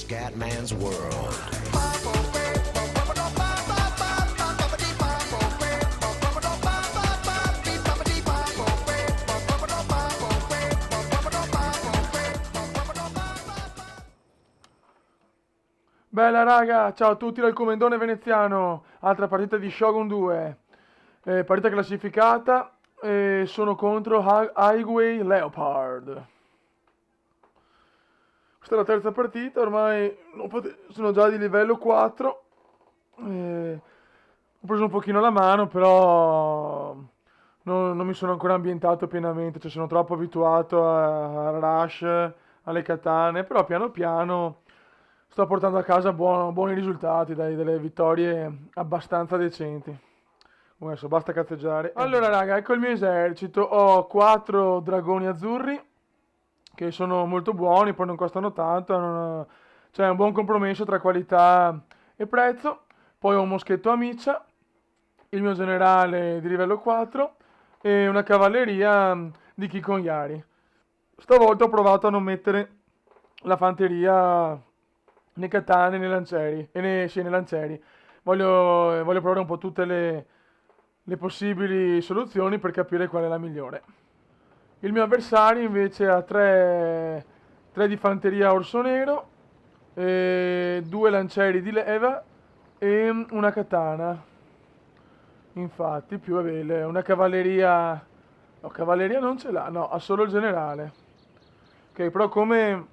Scatman's World. Bella raga, ciao a tutti dal Comendone Veneziano, altra partita di Shogun 2, partita classificata, sono contro Highway Leopard. Questa è la terza partita, ormai sono già di livello 4, ho preso un pochino la mano, però non mi sono ancora ambientato pienamente, cioè sono troppo abituato a Rush, alle katane, però piano piano sto portando a casa buoni risultati, dai, delle vittorie abbastanza decenti. Adesso basta cazzeggiare. Allora raga, ecco il mio esercito, ho 4 dragoni azzurri, che sono molto buoni, poi non costano tanto, c'è un buon compromesso tra qualità e prezzo. Poi ho un moschetto a miccia, il mio generale di livello 4 e una cavalleria di Kikonyari. Stavolta ho provato a non mettere la fanteria né katane né lancieri, sì, né lancieri. Voglio provare un po' tutte le possibili soluzioni per capire qual è la migliore. Il mio avversario invece ha 3 di fanteria orso nero, 2 lancieri di leva e una katana. Infatti, più una cavalleria... No, cavalleria non ce l'ha, no, ha solo il generale. Ok, però come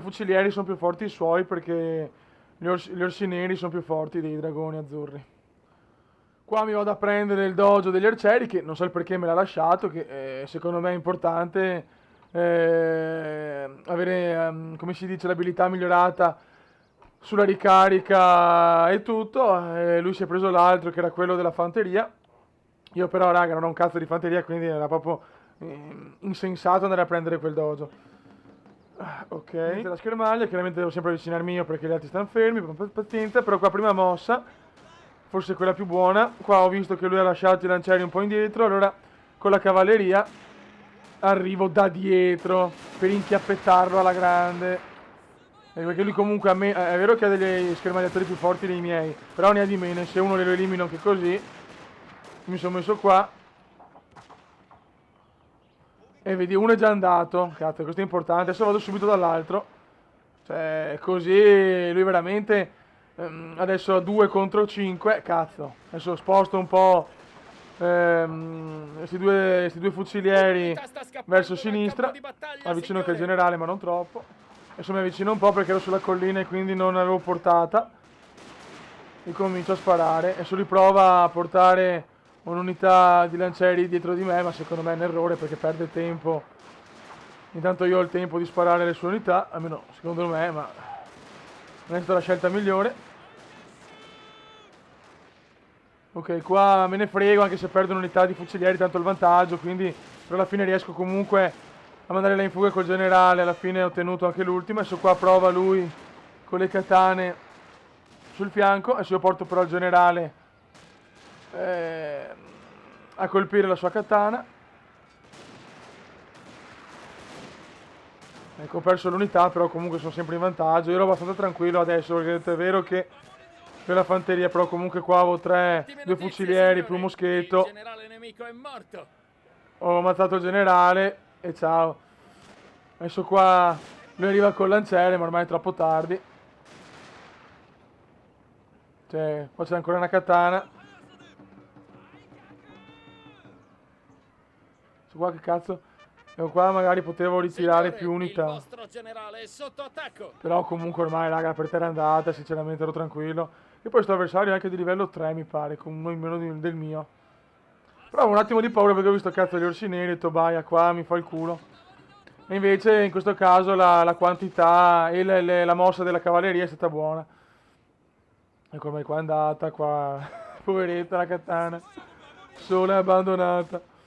fucilieri sono più forti i suoi perché gli orsi neri sono più forti dei dragoni azzurri. Qua mi vado a prendere il dojo degli arcieri, che non so il perché me l'ha lasciato, che secondo me è importante avere, come si dice, l'abilità migliorata sulla ricarica e tutto. Lui si è preso l'altro che era quello della fanteria. Io però, raga, non ho un cazzo di fanteria, quindi era proprio insensato andare a prendere quel dojo. Ok, inizia la schermaglia, chiaramente devo sempre avvicinarmi io perché gli altri stanno fermi, pazienza, però qua prima mossa, forse quella più buona. Qua ho visto che lui ha lasciato i lancieri un po' indietro, allora con la cavalleria arrivo da dietro per inchiappettarlo alla grande. Perché lui comunque è vero che ha degli schermagliatori più forti dei miei, però ne ha di meno, e se uno lo elimino anche così, mi sono messo qua. E vedi, uno è già andato, cazzo, questo è importante, adesso vado subito dall'altro. Cioè, così lui veramente adesso ha 2 contro 5, cazzo. Adesso sposto un po' questi due fucilieri verso sinistra, avvicino anche il generale ma non troppo. Adesso mi avvicino un po' perché ero sulla collina e quindi non avevo portata. E comincio a sparare, adesso lui prova a portare un'unità di lancieri dietro di me, ma secondo me è un errore perché perde tempo. Intanto io ho il tempo di sparare le sue unità, almeno secondo me, ma non è stata la scelta migliore. Ok, qua me ne frego anche se perdo un'unità di fucilieri, tanto il vantaggio, quindi per alla fine riesco comunque a mandare lei in fuga col generale, alla fine ho ottenuto anche l'ultima. Adesso qua prova lui con le katane sul fianco, adesso io porto però il generale a colpire la sua katana. Ecco, ho perso l'unità, però comunque sono sempre in vantaggio. Io ero abbastanza tranquillo adesso, perché è vero che per la fanteria, però comunque qua avevo 2 fucilieri più un moschetto. Il generale nemico è morto. Ho ammazzato il generale e ciao. Adesso qua lui arriva col lanciere, ma ormai è troppo tardi. Cioè, qua c'è ancora una katana. Qua che cazzo? E qua magari potevo ritirare Signore, più unità. Il vostro generale è sotto attacco. Però comunque ormai raga, per terra è andata, sinceramente ero tranquillo. E poi sto avversario è anche di livello 3 mi pare, con uno in meno del mio. Però ho un attimo di paura perché ho visto cazzo gli orsi neri e Tobaia qua mi fa il culo. E invece in questo caso la quantità e la mossa della cavalleria è stata buona. Ecco ormai qua è andata, qua poveretta la katana, sola e abbandonata.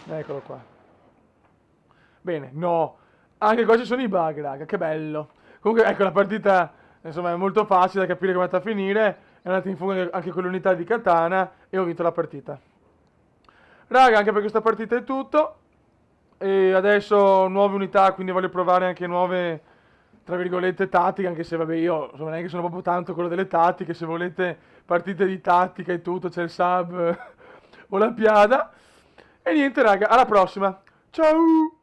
Eccolo qua. Bene, no. Anche qua ci sono i bug, raga, che bello. Comunque, ecco, la partita, insomma, è molto facile da capire come è andata a finire. È andata in fuga anche con l'unità di katana e ho vinto la partita. Raga, anche per questa partita è tutto. E adesso nuove unità, quindi voglio provare anche nuove, tra virgolette, tattiche, anche se vabbè io insomma, non è che sono proprio tanto quello delle tattiche, se volete partite di tattica e tutto, c'è il sub o la piada. E niente raga, alla prossima. Ciao!